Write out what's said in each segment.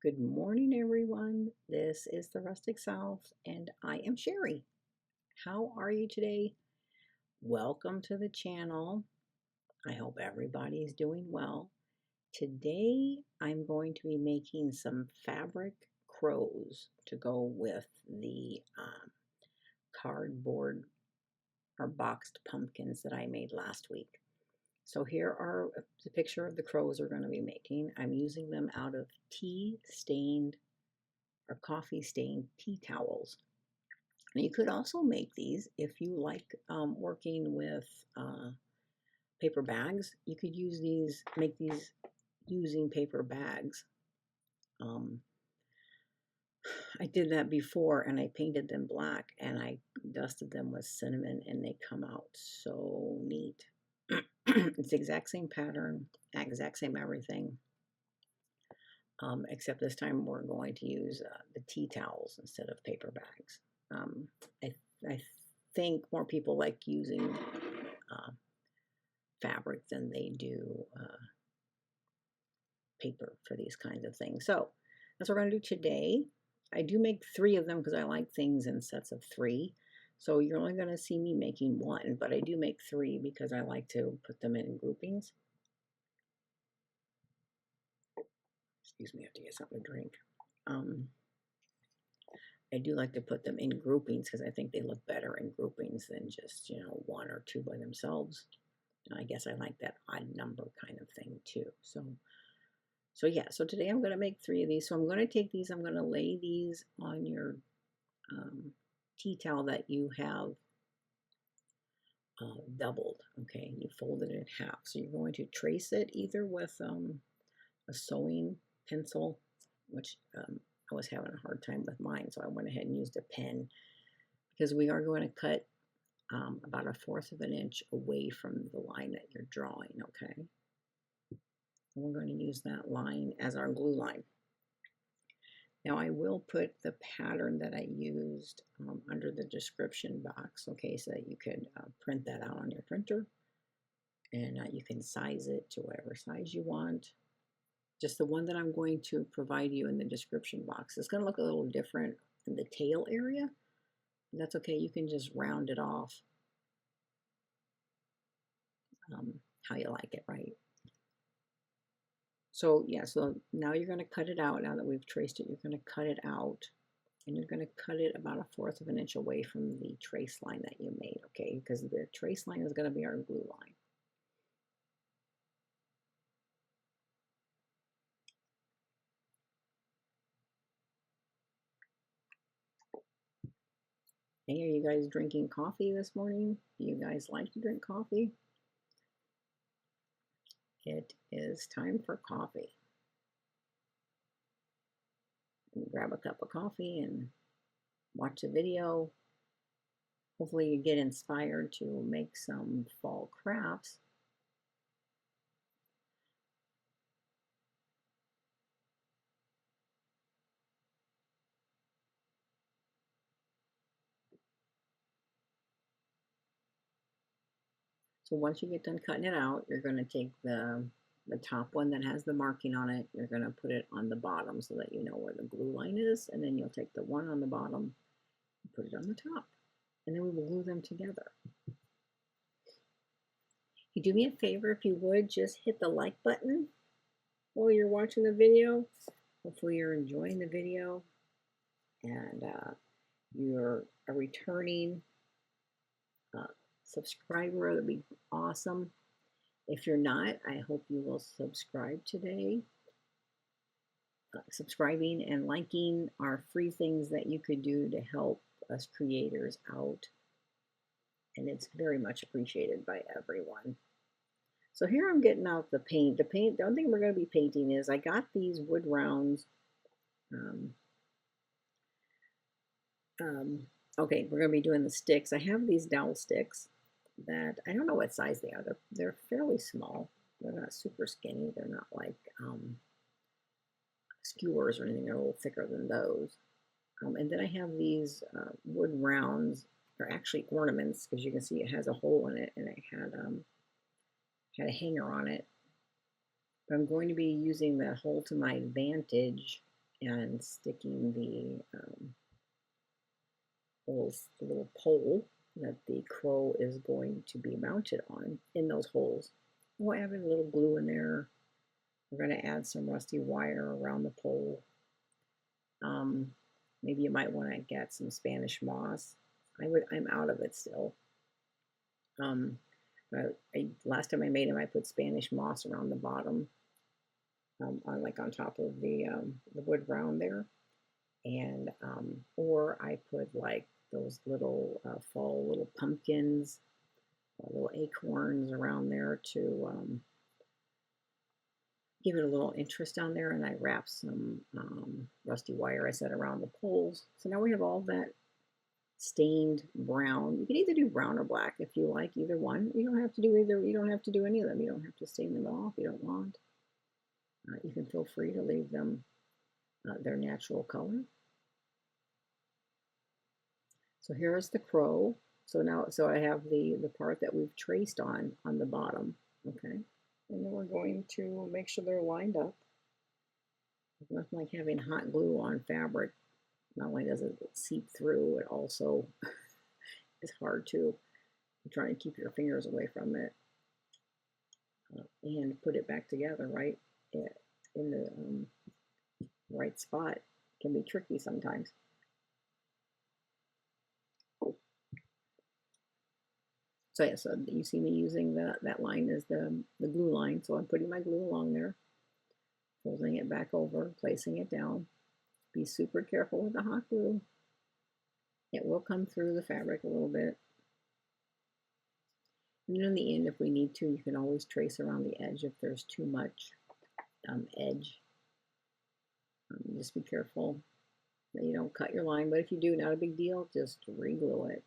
Good morning, everyone. This is the Rustic South, and I am Sherry. How are you today? Welcome to the channel. I hope everybody is doing well. Today, I'm going to be making some fabric crows to go with the cardboard or boxed pumpkins that I made last week. So here are the picture of the crows we're going to be making. I'm using them out of tea-stained or coffee-stained tea towels. And you could also make these if you like working with paper bags. You could use these, make these using paper bags. I did that before and I painted them black and I dusted them with cinnamon and they come out so neat. It's the exact same pattern, exact same everything. Except this time we're going to use the tea towels instead of paper bags. I think more people like using fabric than they do paper for these kinds of things. So that's what we're going to do today. I do make 3 of them because I like things in sets of 3. So you're only going to see me making 1, but I do make 3 because I like to put them in groupings. Excuse me, I have to get something to drink. I do like to put them in groupings because I think they look better in groupings than just, 1 or 2 by themselves. And I guess I like that odd number kind of thing too. So yeah, so today I'm going to make 3 of these. So I'm going to take these, I'm going to lay these on your tea towel that you have doubled, okay? You fold it in half. So you're going to trace it either with a sewing pencil, which I was having a hard time with mine, so I went ahead and used a pen because we are going to cut about 1/4 of an inch away from the line that you're drawing, okay? And we're going to use that line as our glue line. Now I will put the pattern that I used under the description box, okay, so that you could print that out on your printer and you can size it to whatever size you want. Just the one that I'm going to provide you in the description box. It's going to look a little different in the tail area. That's okay. You can just round it off how you like it, right? So yeah, so now you're going to cut it out. Now that we've traced it, you're going to cut it out. And you're going to cut it about 1/4 of an inch away from the trace line that you made, okay? Because the trace line is going to be our glue line. Hey, are you guys drinking coffee this morning? Do you guys like to drink coffee? It is time for coffee. And grab a cup of coffee and watch a video. Hopefully you get inspired to make some fall crafts. So once you get done cutting it out, you're going to take the top one that has the marking on it, you're going to put it on the bottom so that you know where the glue line is, and then you'll take the one on the bottom and put it on the top, and then we will glue them together. You do me a favor, if you would, just hit the like button while you're watching the video. Hopefully you're enjoying the video and you're a returning subscriber. That'd be awesome. If you're not, I hope you will subscribe today. Subscribing and liking are free things that you could do to help us creators out, and it's very much appreciated by everyone. So here I'm getting out the paint. The only thing we're going to be painting is I got these wood rounds. Okay, we're going to be doing the sticks. I have these dowel sticks that I don't know what size they are. They're fairly small. They're not super skinny. They're not like skewers or anything. They're a little thicker than those. And then I have these wood rounds. They're actually ornaments because you can see it has a hole in it, and it had a hanger on it. But I'm going to be using the hole to my advantage and sticking the little pole that the crow is going to be mounted on in those holes. We'll add a little glue in there. We're going to add some rusty wire around the pole. Maybe you might want to get some Spanish moss. I'm out of it still. Last time I made them, I put Spanish moss around the bottom, on top of the wood round there, and or I put like those little fall little pumpkins, little acorns around there to give it a little interest down there, and I wrap some rusty wire I said around the poles. So now we have all that stained brown. You can either do brown or black if you like, either one. You don't have to do either. You don't have to do any of them. You don't have to stain them at all if you don't want. You can feel free to leave them their natural color. So here's the crow. So I have the part that we've traced on the bottom. Okay, and then we're going to make sure they're lined up. It's nothing like having hot glue on fabric. Not only does it seep through, it also is hard to try and keep your fingers away from it and put it back together right in the right spot. It can be tricky sometimes. So yeah, so you see me using that line as the glue line. So I'm putting my glue along there, folding it back over, placing it down. Be super careful with the hot glue. It will come through the fabric a little bit. And in the end, if we need to, you can always trace around the edge if there's too much edge. Just be careful that you don't cut your line, but if you do, not a big deal, just re-glue it.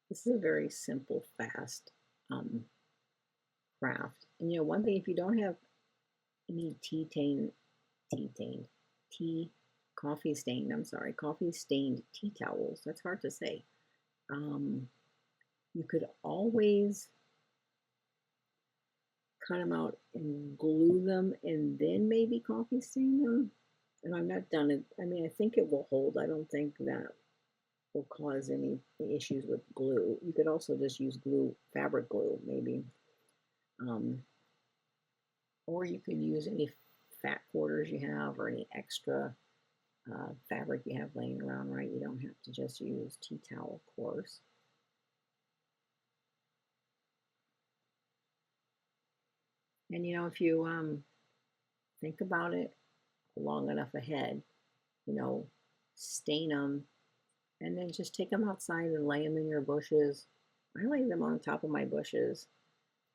This is a very simple, fast craft. And one thing, if you don't have any coffee stained tea towels, that's hard to say. You could always cut them out and glue them and then maybe coffee stain them. And I've not done it. I mean, I think it will hold. I don't think that will cause any issues with glue. You could also just use glue, fabric glue, maybe. Or you could use any fat quarters you have or any extra fabric you have laying around, right? You don't have to just use tea towel, of course. And if you think about it long enough ahead, stain them and then just take them outside and lay them in your bushes. I lay them on top of my bushes,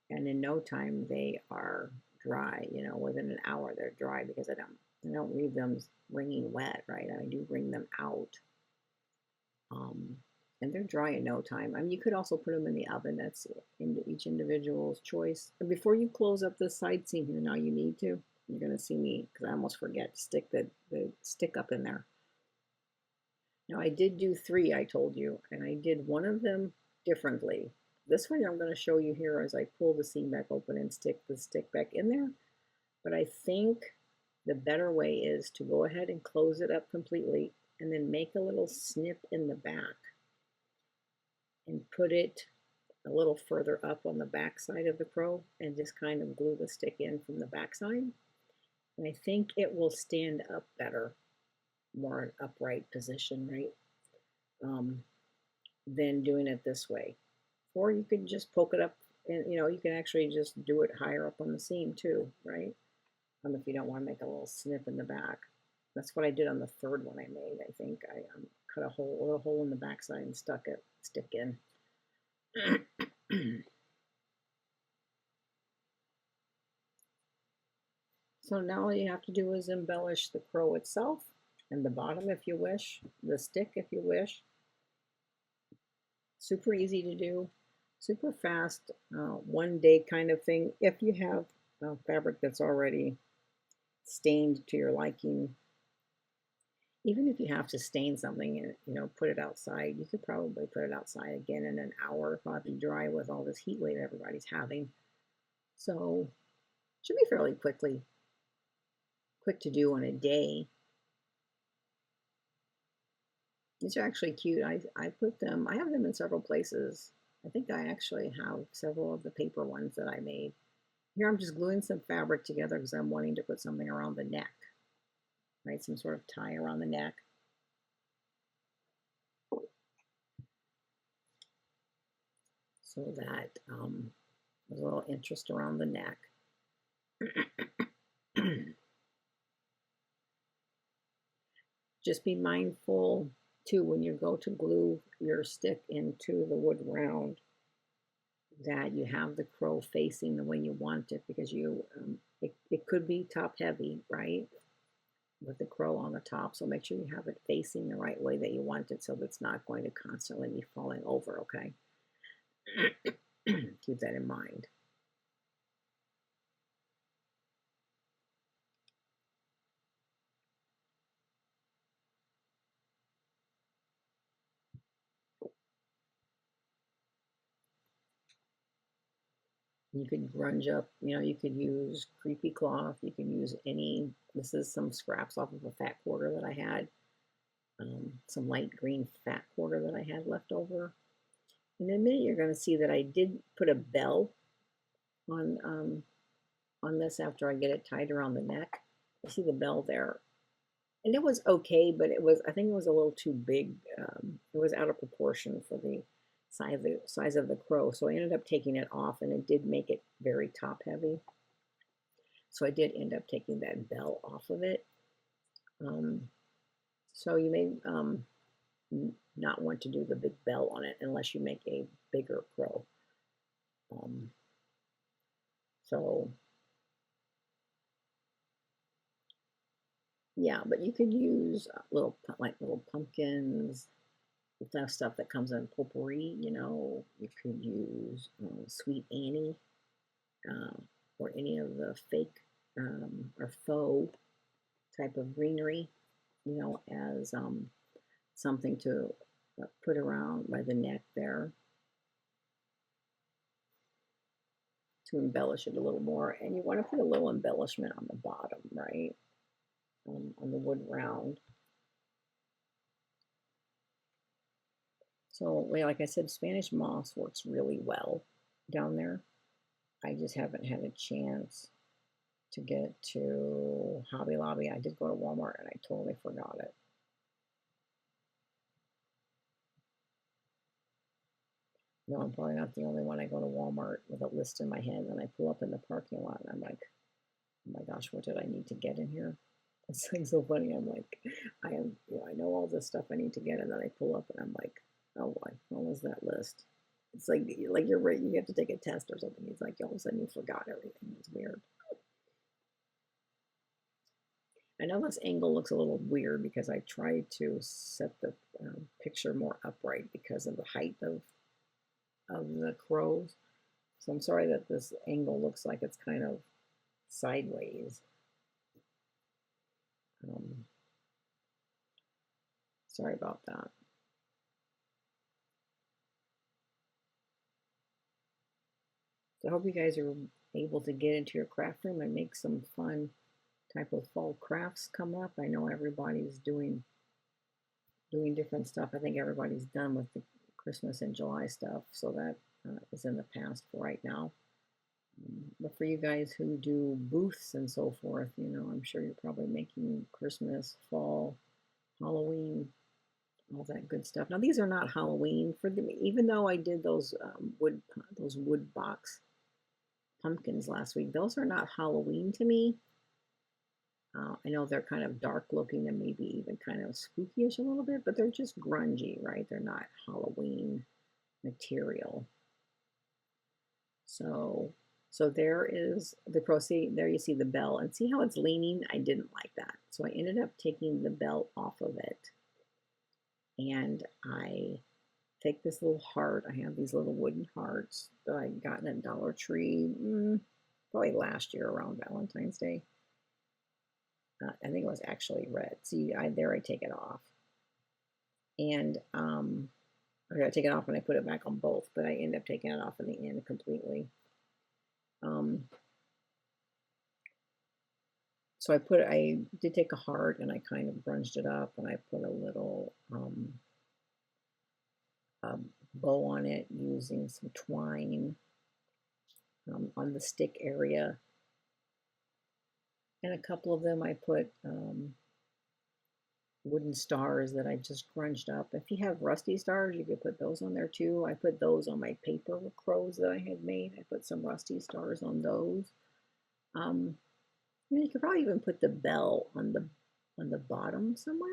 and in no time they are dry. Within an hour they're dry because I don't leave them wringing wet, right? I do wring them out, and they're dry in no time. I mean, you could also put them in the oven. That's each individual's choice. And before you close up the side seam here, now you need to. You're going to see me, because I almost forget, to stick the stick up in there. Now I did do 3, I told you, and I did one of them differently. This one I'm going to show you here as I pull the seam back open and stick the stick back in there. But I think the better way is to go ahead and close it up completely and then make a little snip in the back and put it a little further up on the back side of the crow and just kind of glue the stick in from the back side. And I think it will stand up better, more an upright position, right? Than doing it this way. Or you could just poke it up and you can actually just do it higher up on the seam too, right? If you don't want to make a little snip in the back. That's what I did on the 3rd one I made. I think I cut a little hole in the backside and stuck a stick in. So now all you have to do is embellish the crow itself. and the bottom if you wish, the stick if you wish. Super easy to do, super fast, 1 day kind of thing. If you have fabric that's already stained to your liking, even if you have to stain something and put it outside, you could probably put it outside again in an hour, probably dry with all this heat wave everybody's having. So should be fairly quick to do in a day. These are actually cute. I put them, I have them in several places. I think I actually have several of the paper ones that I made. Here I'm just gluing some fabric together because I'm wanting to put something around the neck, right? Some sort of tie around the neck. So that there's a little interest around the neck. Just be mindful too when you go to glue your stick into the wood round that you have the crow facing the way you want it, because it could be top heavy, right, with the crow on the top. So make sure you have it facing the right way that you want it, so that it's not going to constantly be falling over. Okay. Keep that in mind. You could grunge up, you could use creepy cloth, you can use this is some scraps off of a fat quarter that I had, some light green fat quarter that I had left over. In a minute, you're going to see that I did put a bell on this after I get it tied around the neck. You see the bell there, and it was okay, but I think it was a little too big. It was out of proportion for the size of the crow, so I ended up taking it off, and it did make it very top heavy. So I did end up taking that bell off of it. So you may not want to do the big bell on it unless you make a bigger crow. So yeah, but you could use little pumpkins, that stuff that comes in potpourri. You could use Sweet Annie, or any of the fake or faux type of greenery, as something to put around by the neck there to embellish it a little more. And you want to put a little embellishment on the bottom, right, on the wood round. So, like I said, Spanish moss works really well down there. I just haven't had a chance to get to Hobby Lobby. I did go to Walmart and I totally forgot it. No, I'm probably not the only one. I go to Walmart with a list in my head, and I pull up in the parking lot, and I'm like, oh my gosh, what did I need to get in here? It's like so funny. I'm like, I know all this stuff I need to get, and then I pull up, and I'm like, oh boy, what was that list? It's like you're right. You have to take a test or something. It's like all of a sudden you forgot everything. It's weird. I know this angle looks a little weird because I tried to set the picture more upright because of the height of the crows. So I'm sorry that this angle looks like it's kind of sideways. Sorry about that. So I hope you guys are able to get into your craft room and make some fun type of fall crafts come up. I know everybody's doing different stuff. I think everybody's done with the Christmas and July stuff, so that is in the past for right now. But for you guys who do booths and so forth, I'm sure you're probably making Christmas, fall, Halloween, all that good stuff. Now these are not Halloween for them, even though I did those wood box pumpkins last week. Those are not Halloween to me. I know they're kind of dark looking and maybe even kind of spookyish a little bit, but they're just grungy, right? They're not Halloween material. So So there is the crow. See, there you see the bell, and see how it's leaning? I didn't like that. So I ended up taking the bell off of it, and I take this little heart. I have these little wooden hearts that I got in a Dollar Tree probably last year around Valentine's Day. I think it was actually red. See, there I take it off. And I gotta take it off when I put it back on both, but I end up taking it off in the end completely. So I did take a heart and I kind of grunged it up and I put a little bow on it using some twine on the stick area. And a couple of them I put wooden stars that I just grunged up. If you have rusty stars, you could put those on there too. I put those on my paper crows that I had made. I put some rusty stars on those. You could probably even put the bell on the bottom somewhere.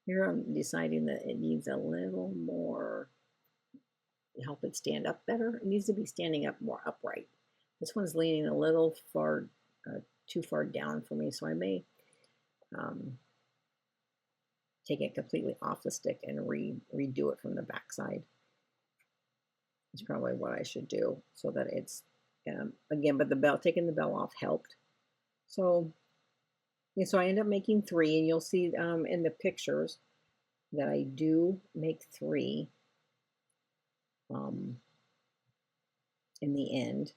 Here I'm deciding that it needs a little more to help it stand up better. It needs to be standing up more upright. This one's leaning a little far, too far down for me, so I may take it completely off the stick and redo it from the back side. It's probably what I should do so that it's, again, but taking the bell off helped. So, yeah, so I end up making 3, and you'll see in the pictures that I do make 3 in the end.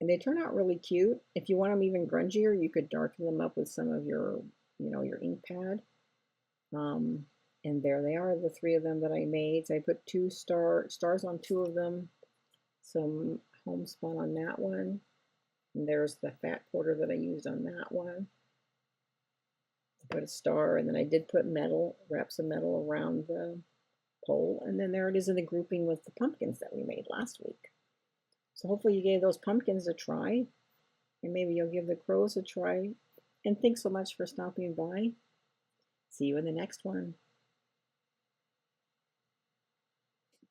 And they turn out really cute. If you want them even grungier, you could darken them up with some of your, your ink pad. And there they are, the 3 of them that I made. So I put 2 stars on 2 of them, some homespun on that one, and there's the fat quarter that I used on that one. I put a star, and then I did put wraps of metal around the pole, and then there it is in the grouping with the pumpkins that we made last week. So hopefully you gave those pumpkins a try, and maybe you'll give the crows a try. And thanks so much for stopping by. See you in the next one.